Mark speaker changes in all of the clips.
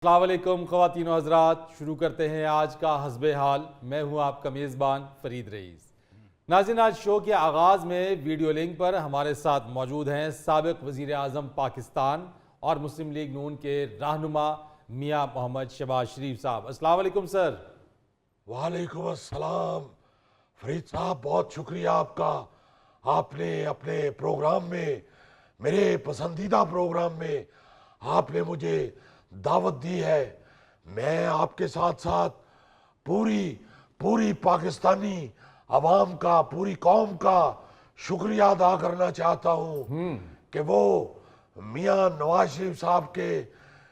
Speaker 1: अस्सलाम वालेकुम ख़वातीन व हज़रात, शुरू करते हैं आज का हस्बे हाल। मैं हूं आपका मेज़बान फ़रीद रईस। नाज़रीन, आज शो के आगाज़ में वीडियो लिंक पर हमारे साथ मौजूद हैं साबिक़ वज़ीर आज़म पाकिस्तान और मुस्लिम लीग नून के रहनुमा मियाँ मोहम्मद शहबाज शरीफ साहब। अस्सलाम वालेकुम सर।
Speaker 2: वालेकुम अस्सलाम फरीद साहब, बहुत शुक्रिया आपका। आपने अपने प्रोग्राम में, मेरे पसंदीदा प्रोग्राम में आपने मुझे दावत दी है। मैं आपके साथ साथ पूरी पूरी पाकिस्तानी अवाम का, पूरी कौम का शुक्रिया अदा करना चाहता हूँ कि वो मियाँ नवाज शरीफ साहब के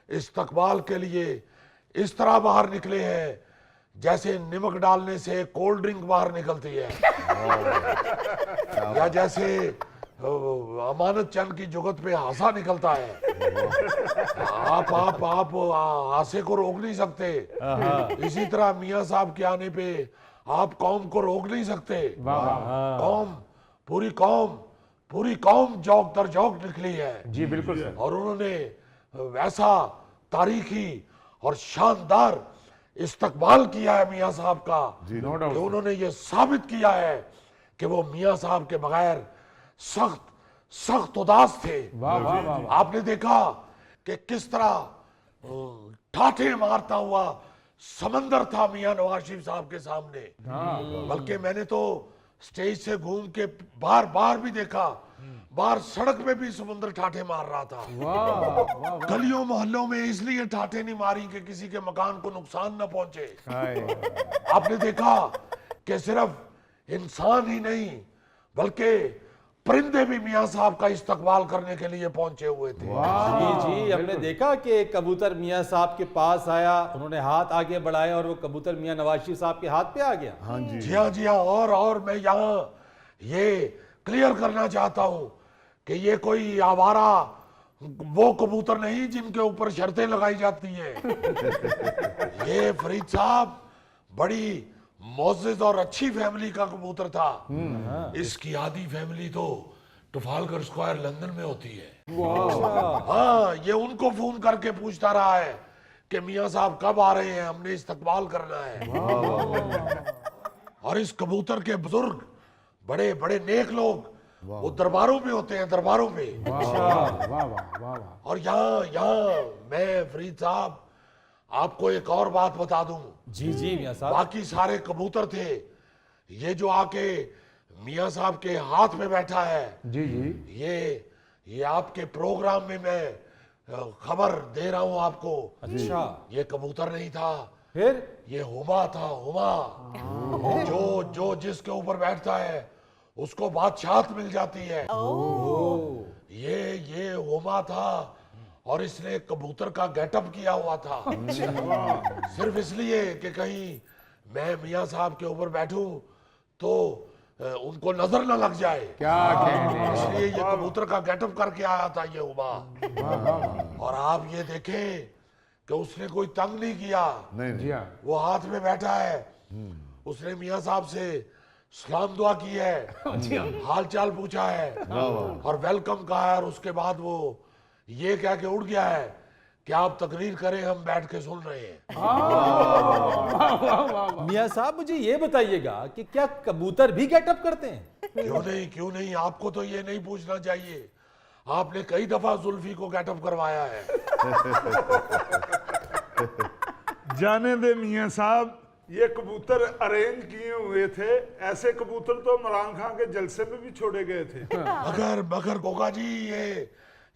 Speaker 2: इस्तकबाल के लिए इस तरह बाहर निकले हैं जैसे नमक डालने से कोल्ड ड्रिंक बाहर निकलती है या जैसे अमानत चंद की जुगत पे हासा निकलता है। आप हासे को रोक नहीं सकते, इसी तरह मियाँ साहब के आने पे आप कौम को रोक नहीं सकते। पूरी कौम जौक दर जौक निकली है।
Speaker 3: जी बिल्कुल सर।
Speaker 2: और उन्होंने वैसा तारीखी और शानदार इस्तकबाल किया है मियाँ साहब का
Speaker 3: जी, नो
Speaker 2: कि
Speaker 3: डाउट।
Speaker 2: उन्होंने ये साबित किया है कि वो मियाँ साहब के बगैर सख्त उदास थे।
Speaker 3: वाह वाह वाह वाह।
Speaker 2: आपने देखा कि किस तरह ठाठे मारता हुआ समंदर था मियाँ नवाज शरीफ साहब के सामने। बल्कि मैंने तो स्टेज से घूम के बार बार भी देखा, बाहर सड़क पे भी समुंदर ठाठे मार रहा था। गलियों मोहल्लों में इसलिए ठाठे नहीं मारी कि किसी के मकान को नुकसान न पहुंचे। आपने देखा कि सिर्फ इंसान ही नहीं बल्कि परिंदे भी मियाँ साहब का इस्तकबाल करने के लिए पहुंचे हुए थे।
Speaker 1: जी जी, हमने देखा कि कबूतर मियाँ साहब के पास आया, उन्होंने हाथ आगे बढ़ाया और वो कबूतर मियाँ नवाज शरीफ साहब के हाथ पे आ गया।
Speaker 3: हाँ जी
Speaker 2: जी हाँ। और मैं यहाँ ये क्लियर करना चाहता हूँ कि ये कोई आवारा वो कबूतर नहीं जिनके ऊपर शर्तें लगाई जाती हैं। ये फरीद साहब बड़ी मोअज़्ज़ज़ और अच्छी फैमिली का कबूतर था। इसकी आधी फैमिली तो ट्रफालगर स्क्वायर लंदन में होती है। हाँ, ये उनको फोन करके पूछता रहा है कि मियाँ साहब कब आ रहे हैं, हमने इस्तकबाल करना है। और इस कबूतर के बुजुर्ग बड़े बड़े नेक लोग वो दरबारों में होते हैं, दरबारों में।
Speaker 3: वाह वाह वाह।
Speaker 2: और यहाँ मैं फरीद साहब आपको एक और बात बता दूं।
Speaker 1: जी जी मियाँ साहब।
Speaker 2: बाकी सारे कबूतर थे, ये जो आके मियाँ साहब के हाथ में बैठा है,
Speaker 3: जी जी।
Speaker 2: ये आपके प्रोग्राम में मैं खबर दे रहा हूं आपको।
Speaker 1: अच्छा,
Speaker 2: ये कबूतर नहीं था,
Speaker 1: फिर
Speaker 2: ये हुमा था। हुमा जो जिसके ऊपर बैठता है उसको बादशाहत मिल जाती है। ये हुमा था और इसने कबूतर का गेटअप किया हुआ था सिर्फ इसलिए कि कहीं मैं मियाँ साहब के ऊपर बैठूं तो उनको नजर न लग जाए।
Speaker 3: क्या कहने।
Speaker 2: इसलिए ये कबूतर का गेटअप करके आया था ये हुमा। और आप ये देखें कि उसने कोई तंग नहीं किया।
Speaker 3: जी हाँ।
Speaker 2: वो हाथ में बैठा है, उसने मियाँ साहब से सलाम दुआ की है, हाल चाल पूछा है और वेलकम कहा है। और उसके बाद वो ये कह के उड़ गया है कि आप तकरीर करें, हम बैठ के सुन रहे हैं।
Speaker 1: मियाँ साहब मुझे ये बताइएगा कि क्या कबूतर भी गेटअप करते हैं?
Speaker 2: क्यों नहीं, आपको तो ये नहीं पूछना चाहिए। आपने कई दफा जुल्फी को गेटअप करवाया है।
Speaker 4: जाने दे मियाँ साहब, ये कबूतर अरेंज किए हुए थे। ऐसे कबूतर तो इमरान खान के जलसे में भी छोड़े गए थे।
Speaker 2: मगर गोगा जी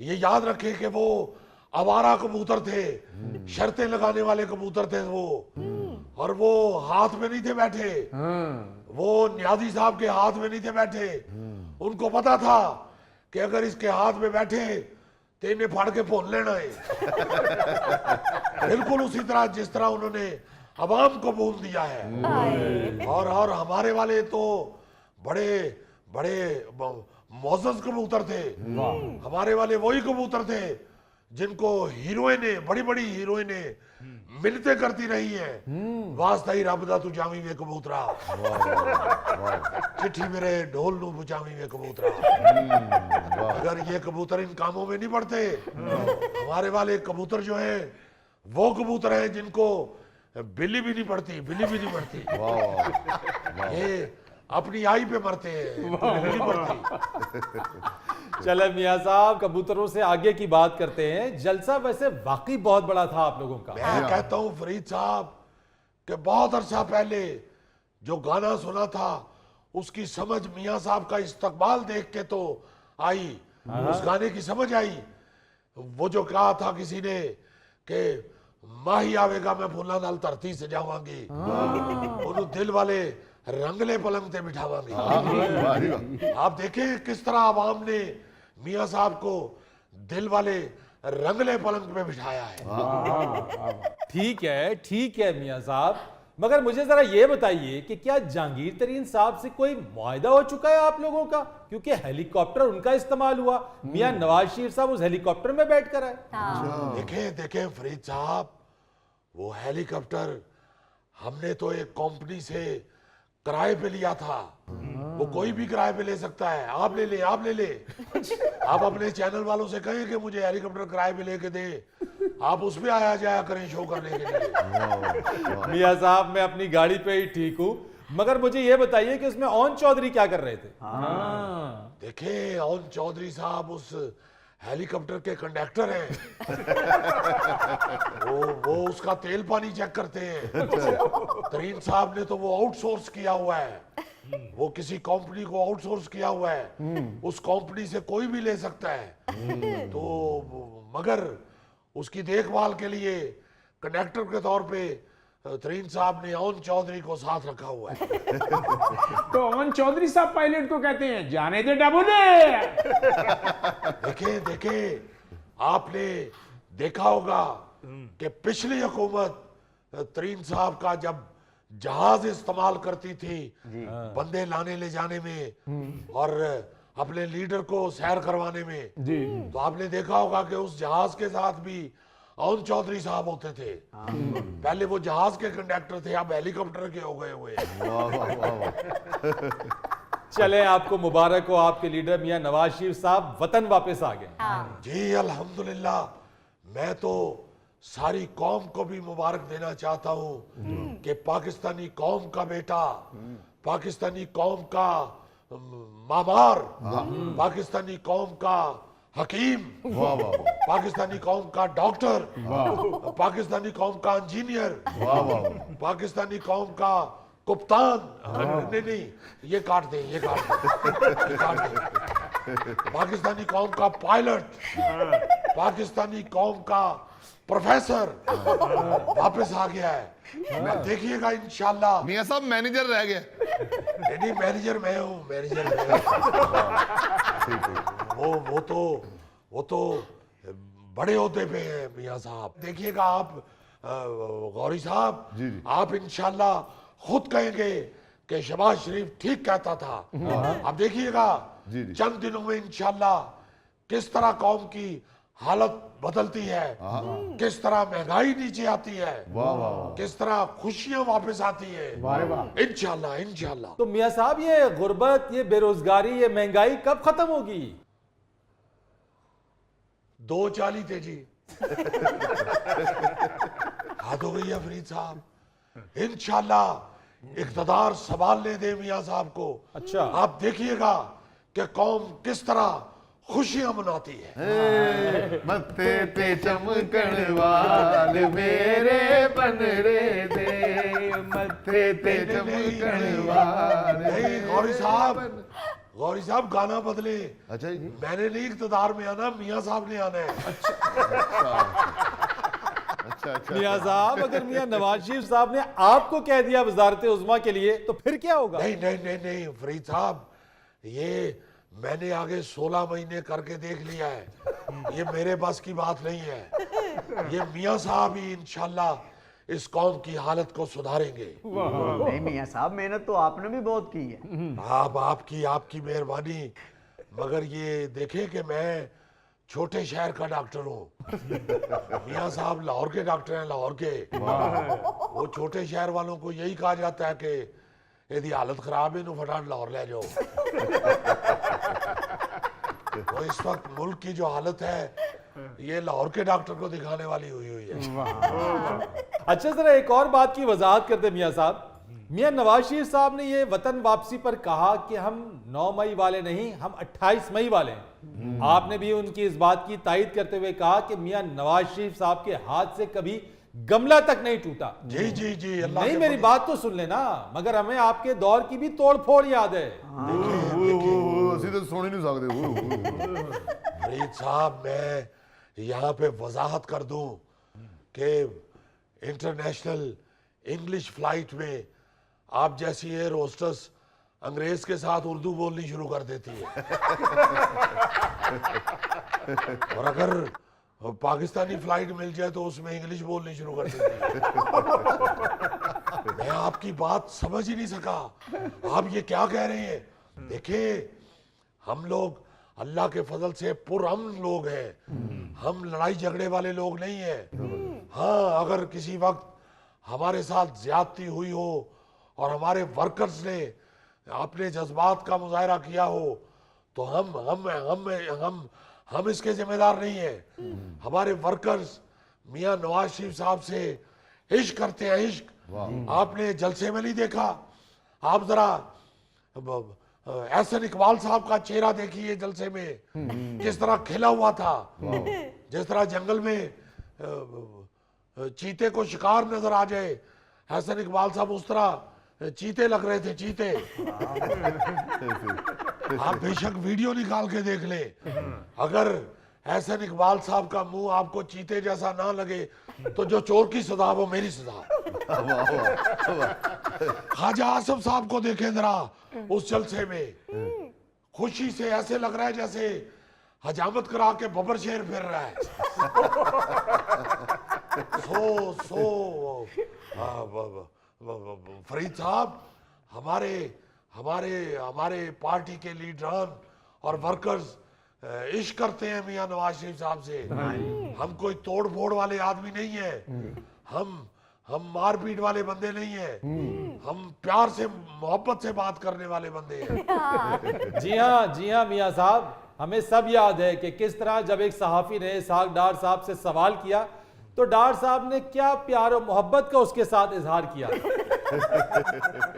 Speaker 2: ये याद रखें कि वो आवारा कबूतर थे, शर्तें लगाने वाले कबूतर थे वो। और वो हाथ में नहीं थे बैठे, वो न्याजी साहब के हाथ में नहीं थे बैठे। उनको पता था कि अगर इसके हाथ में बैठे तो इन्हें फाड़ के भून लेना है। बिल्कुल उसी तरह जिस तरह उन्होंने अवाम को भून दिया है। और हमारे वाले तो बड़े बड़े मोअज़्ज़ज़ कबूतर थे। हमारे वाले वही कबूतर थे जिनको हीरोइनें, बड़ी बड़ी हीरोइनें मिन्नतें करती रही हैं। वास्ता ही रब दा तू जावी वे कबूतरा, चिट्ठी मेरे ढोल नू बुझावी वे कबूतरा। अगर ये कबूतर इन कामों में नहीं पड़ते, हमारे वाले कबूतर जो है वो कबूतर हैं जिनको बिल्ली भी नहीं पड़ती, बिल्ली भी नहीं पड़ती। ये अपनी आई पे मरते हैं, बिल्ली नहीं पड़ती।
Speaker 1: चले मियाँ साहब, कबूतरों से आगे की बात करते हैं। जलसा वैसे वाकई बहुत बड़ा था आप लोगों का।
Speaker 2: मैं कहता हूँ फरीद साहब कि बहुत अरसा पहले जो गाना सुना था उसकी समझ मियाँ साहब का इस्तकबाल देख के तो आई, उस गाने की समझ आई। वो जो कहा था किसी ने कि माही आवेगा मैं फूला नाल धरती से जावांगी, उन्होंने दिल वाले रंगले पलंग ते बिठावांगी। आप देखें किस तरह आवाम ने मियाँ साहब को दिल वाले रंगले पलंग पे बिठाया है।
Speaker 1: ठीक है मियाँ साहब, मगर मुझे जरा ये बताइए कि क्या जहांगीर तरीन साहब से कोई मुआहदा हो चुका है आप लोगों का? क्योंकि हेलीकॉप्टर उनका इस्तेमाल हुआ, मियाँ नवाज शरीफ साहब उस हेलीकॉप्टर में बैठ कर आए।
Speaker 2: देखें फरीद साहब, वो हेलीकॉप्टर हमने तो एक कंपनी से किराए पे लिया था। वो कोई भी किराए पे ले सकता है। आप ले ले, आप ले ले। आप अपने चैनल वालों से कहें कि मुझे हेलीकॉप्टर किराए पे लेके दे, आप उस पे आया जाया करें शो करने के लिए।
Speaker 1: मियाँ साहब, मैं अपनी गाड़ी पे ही ठीक हूँ, मगर मुझे ये बताइए कि उसमें ओन चौधरी क्या कर रहे थे?
Speaker 2: देखें, ओन चौधरी साहब उस हेलीकॉप्टर के कंडक्टर हैं। वो उसका तेल पानी चेक करते हैं। तरीन साहब ने तो वो आउटसोर्स किया हुआ है, वो किसी कंपनी को आउटसोर्स किया हुआ है। उस कंपनी से कोई भी ले सकता है। तो मगर उसकी देखभाल के लिए कंडक्टर के तौर पे तरीन साहब ने ओन चौधरी को साथ रखा हुआ है।
Speaker 3: तो ओन चौधरी साहब पायलट को कहते हैं जाने दे डबू दे।
Speaker 2: देखे आपने देखा होगा कि पिछली हुकूमत तरीन साहब का जब जहाज इस्तेमाल करती थी बंदे लाने ले जाने में और अपने लीडर को सैर करवाने में, तो आपने देखा होगा कि उस जहाज के साथ भी ओन चौधरी साहब होते थे। पहले वो जहाज के कंडक्टर थे, अब हेलीकॉप्टर के हो गए हुए।
Speaker 1: चले, आपको मुबारक हो, आपके लीडर मियाँ नवाज शरीफ साहब वतन वापस आ गए।
Speaker 2: जी अल्हम्दुलिल्लाह। मैं तो सारी कौम को भी मुबारक देना चाहता हूँ कि पाकिस्तानी कौम का बेटा, पाकिस्तानी कौम का मामार, पाकिस्तानी कौम का हकीम, पाकिस्तानी कौम का डॉक्टर, पाकिस्तानी कौम का इंजीनियर, पाकिस्तानी कौम का कप्तान, नहीं ये काट दे, ये काट दे। पाकिस्तानी कौम का पायलट, पाकिस्तानी कौम का प्रोफेसर वापस आ गया है। मैं देखिएगा इंशाल्लाह।
Speaker 5: मियां साहब मैनेजर रह गए।
Speaker 2: नहीं, मैनेजर मैं हूँ, मैनेजर मैं हूँ। वो तो बड़े ओहदे पे हैं मियां साहब। देखिएगा आप गौरी साहब, आप इंशाल्लाह खुद कहेंगे कि शहबाज शरीफ ठीक कहता था। आप देखिएगा चंद दिनों में इंशाल्लाह किस तरह कौम की हालत बदलती है, किस तरह महंगाई नीचे आती है, किस तरह खुशियां वापस आती है। इंशाल्लाह इंशाल्लाह।
Speaker 1: तो मियाँ साहब, ये गुर्बत, ये बेरोजगारी, ये महंगाई कब खत्म होगी?
Speaker 2: 240 तेजी हाथ हो गई है फरीद साहब। इंशाल्लाह इख्तदार संभालने दे मियाँ साहब को।
Speaker 1: अच्छा,
Speaker 2: आप देखिएगा कि कौम किस तरह खुशियां मनाती है।
Speaker 5: मत्थे पे चमकण वाल मेरे बनरे दे, मत्थे पे चमकण वाल।
Speaker 2: नहीं गौरी साहब गाना बदले।
Speaker 5: अच्छा जी,
Speaker 2: मैंने नहीं इख्तदार में आना, मियाँ साहब ने आना है।
Speaker 5: अच्छा।
Speaker 1: मियाँ साहब, अगर मियाँ नवाज शरीफ साहब ने आपको कह दिया वजारत उज़्मा के लिए, तो फिर क्या होगा?
Speaker 2: नहीं फरीद साहब, ये मैंने आगे 16 महीने करके देख लिया है। ये मेरे बस की बात नहीं है। ये मियाँ साहब ही इंशाल्लाह इस कौम की हालत को सुधारेंगे।
Speaker 6: नहीं मियाँ साहब, मेहनत तो आपने भी बहुत की है।
Speaker 2: आपकी मेहरबानी। मगर ये देखें कि मैं छोटे शहर का डॉक्टर हूँ। मियाँ साहब लाहौर के डॉक्टर हैं, लाहौर के। वो छोटे शहर वालों को यही कहा जाता है कि यदि हालत खराब है, फटाफट लाहौर ले जाओ। तो इस वक्त मुल्क की जो हालत है ये लाहौर के डॉक्टर को दिखाने वाली हुई है।
Speaker 1: अच्छा जरा एक और बात की वजाहत करते मियां साहब। मियां नवाज शरीफ साहब ने ये वतन वापसी पर कहा कि हम 9 मई वाले नहीं, हम 28 मई वाले हैं। आपने भी उनकी इस बात की तायद करते हुए कहा कि मियां नवाज शरीफ साहब के हाथ से कभी गमला तक नहीं टूटा।
Speaker 2: जी जी जी, अल्लाह
Speaker 1: नहीं
Speaker 2: के
Speaker 1: मेरी
Speaker 2: फजल-
Speaker 1: बात तो सुन लेना, मगर हमें आपके दौर की भी तोड़ फोड़ याद है।
Speaker 5: ਅਸੀਂ ਤਾਂ ਸੁਣ ਹੀ ਨਹੀਂ ਸਕਦੇ।
Speaker 2: फरीद साहब, मैं यहाँ पे वजाहत कर दूं कि इंटरनेशनल इंग्लिश फ्लाइट में आप जैसी एयर होस्टेस अंग्रेज के साथ उर्दू बोलनी शुरू कर देती है। और अगर पाकिस्तानी फ्लाइट मिल जाए तो उसमें इंग्लिश बोलनी शुरू कर देती है। मैं आपकी बात समझ ही नहीं सका, आप ये क्या कह रहे हैं। देखिए, हम लोग अल्लाह के फजल से पुरअमन लोग हैं, हम लड़ाई झगड़े वाले लोग नहीं हैं। हाँ, अगर किसी वक्त हमारे साथ ज्यादती हुई हो और हमारे वर्कर्स ने अपने जज्बात का मुजाहरा किया हो तो हम इसके जिम्मेदार नहीं हैं। हमारे वर्कर्स मियां नवाज शरीफ साहब से इश्क करते हैं, इश्क। आपने जलसे में नहीं देखा? आप जरा एहसन इकबाल साहब का चेहरा देखिए जलसे में, किस तरह खिला हुआ था। जिस तरह जंगल में चीते को शिकार नजर आ जाए, एहसन इकबाल साहब उस तरह चीते लग रहे थे, चीते। आप बेशक वीडियो निकाल के देख ले, अगर एहसन इकबाल साहब का मुंह आपको चीते जैसा ना लगे तो जो चोर की सजा वो मेरी सजा। ख्वाजा आसिफ साहब को देखें जरा उस जलसे में, खुशी से ऐसे लग रहा है जैसे हजामत करा के बबर शेर फिर रहा है। फरीद साहब, हमारे पार्टी के लीडरान और वर्कर्स इश्क करते हैं मियां नवाज शरीफ साहब से। हम कोई तोड़ फोड़ वाले आदमी नहीं है, हम मारपीट वाले बंदे नहीं है, हम प्यार से मोहब्बत से बात करने वाले बंदे हैं।
Speaker 1: जी हाँ मियां साहब, हमें सब याद है कि किस तरह जब एक सहाफी ने इसहाक डार साहब से सवाल किया तो डार साहब ने क्या प्यार और मोहब्बत का उसके साथ इजहार किया।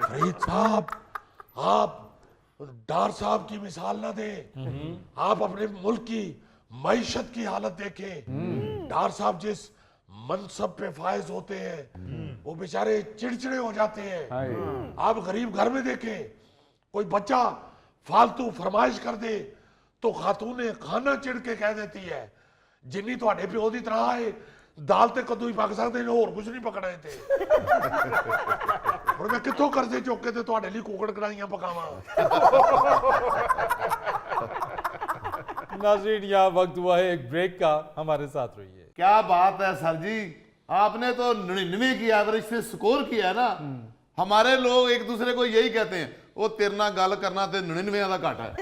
Speaker 2: फरीद साहब, आप डार साहब की मिसाल ना दें, आप अपने मुल्क की मईशत की हालत देखें। डार साहब जिस मनसब पे फायज होते हैं वो बेचारे चिड़चिड़े हो जाते हैं। आप गरीब घर में देखें, कोई बच्चा फालतू फरमाइश कर दे तो खातूने खाना चिड़ के कह देती है जिन्नी ਤੁਹਾਡੇ ਪਿਓ ਦੀ ਤਰ੍ਹਾਂ ਆਏ ਦਾਲ ਤੇ ਕੱਦੂ ਹੀ ਪੱਕ ਸਕਦੇ ਨੇ, ਹੋਰ ਕੁਝ ਨਹੀਂ ਪਕਣਾ ਇੱਥੇ। ਹੁਣ ਮੈਂ ਕਿੱਥੋਂ ਕਰਜ਼ੇ ਚੁੱਕ ਕੇ ਤੇ ਤੁਹਾਡੇ ਲਈ ਕੁਕੜ ਕੜਾਈਆਂ ਪਕਾਵਾਂ।
Speaker 1: नाज़रीन, यहाँ वक्त हुआ है एक ब्रेक का, हमारे साथ रहिए।
Speaker 5: क्या बात है सर जी, आपने तो 99 की एवरेज से स्कोर किया है ना। हमारे लोग एक दूसरे को यही कहते हैं, वो तेरे नाल गल करना ते 99 का घाटा है।